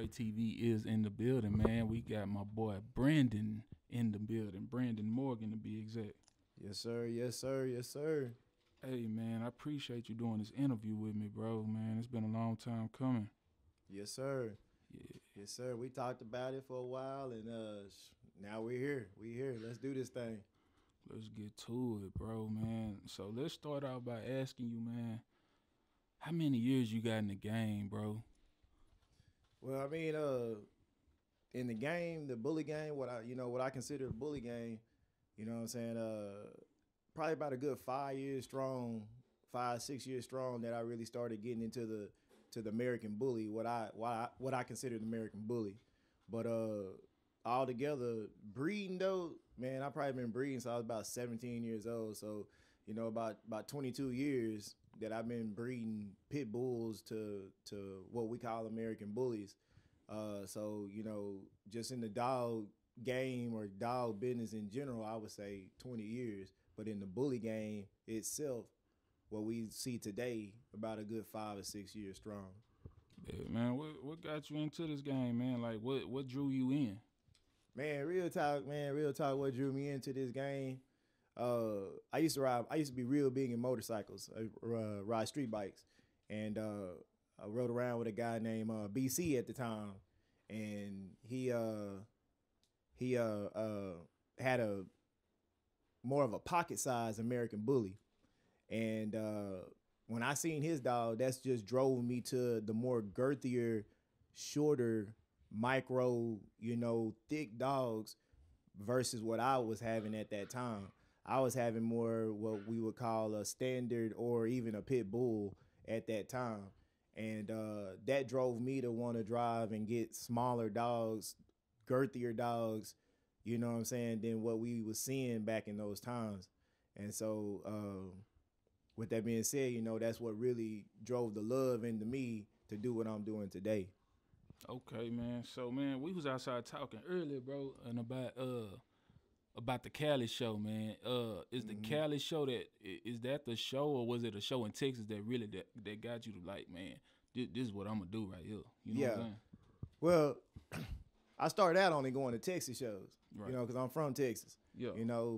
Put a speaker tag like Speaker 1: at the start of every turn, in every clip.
Speaker 1: TV is in the building, man. We got my boy Brandon in the building. Brandon Morgan to be exact.
Speaker 2: Yes, sir. Yes, sir. Yes, sir.
Speaker 1: Hey, man, I appreciate you doing this interview with me, bro, man. It's been a long time coming.
Speaker 2: Yes, sir.
Speaker 1: Yeah.
Speaker 2: Yes, sir. We talked about it for a while, and now we're here. We here. Let's do this thing.
Speaker 1: Let's get to it, bro, man. So let's start out by asking you, man, how many years you got in the game, bro?
Speaker 2: Well, I mean, in the game, the bully game, what I consider a bully game, you know what I'm saying? Probably about a good 5 years strong, 6 years strong that I really started getting into the American bully, what I consider the American bully. But altogether, breeding though, man, I probably been breeding since I was about 17 years old. So, about 22 years that I've been breeding pit bulls to what we call American bullies. So, just in the dog game or dog business in general, I would say 20 years. But in the bully game itself, what we see today, about a good 5 or 6 years strong.
Speaker 1: Yeah, man, what got you into this game, man? Like, what drew you in?
Speaker 2: Man, real talk, what drew me into this game. I used to be real big in motorcycles. I ride street bikes. And I rode around with a guy named BC at the time. And he had a more of a pocket size American bully. And when I seen his dog, that's just drove me to the more girthier, shorter, micro, thick dogs versus what I was having at that time. I was having more what we would call a standard or even a pit bull at that time. And that drove me to want to drive and get smaller dogs, girthier dogs, you know what I'm saying, than what we was seeing back in those times. And so with that being said, that's what really drove the love into me to do what I'm doing today.
Speaker 1: Okay, man. So, man, we was outside talking earlier, bro, and about the Cali show, man. Is the Cali show is that the show, or was it a show in Texas that really that got you to like, man, this is what I'm gonna do right here? You know what I'm saying?
Speaker 2: Well, I started out only going to Texas shows,
Speaker 1: right,
Speaker 2: because I'm from Texas.
Speaker 1: Yeah.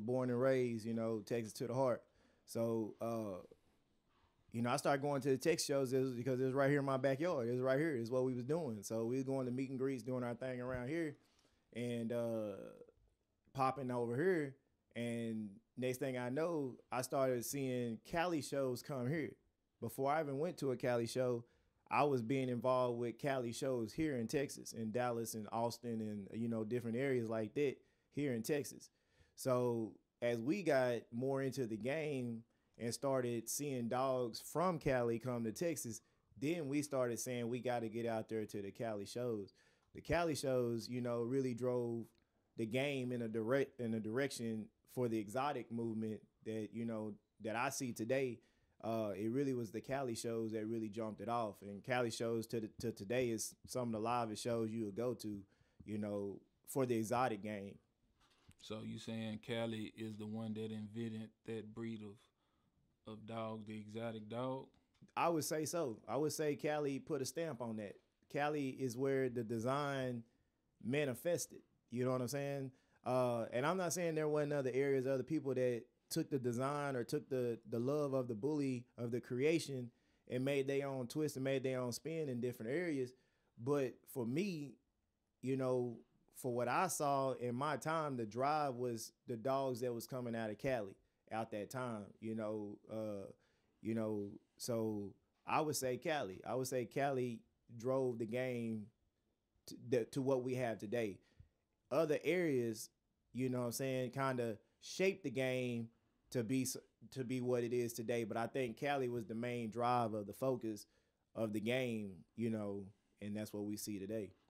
Speaker 2: Born and raised, Texas to the heart. So, I started going to the Texas shows because it was right here in my backyard. It was right here. It's what we was doing. So we was going to meet and greets, doing our thing around here, and popping over here. And next thing I know, I started seeing Cali shows come here. Before I even went to a Cali show, I was being involved with Cali shows here in Texas, in Dallas and Austin and, different areas like that here in Texas. So as we got more into the game and started seeing dogs from Cali come to Texas, then we started saying we got to get out there to the Cali shows. The Cali shows, really drove the game in a direction for the exotic movement that, that I see today. It really was the Cali shows that really jumped it off. And Cali shows to today is some of the livest shows you would go to, for the exotic game.
Speaker 1: So you saying Cali is the one that invented that breed of dog, the exotic dog?
Speaker 2: I would say so. I would say Cali put a stamp on that. Cali is where the design manifested. You know what I'm saying? And I'm not saying there wasn't other areas, other people that took the design or took the love of the bully, of the creation, and made their own twist and made their own spin in different areas. But for me, for what I saw in my time, the drive was the dogs that was coming out of Cali out that time, so I would say Cali. I would say Cali drove the game to what we have today. Other areas, what I'm saying, kind of shaped the game to be what it is today. But I think Cali was the main drive of the focus of the game, and that's what we see today.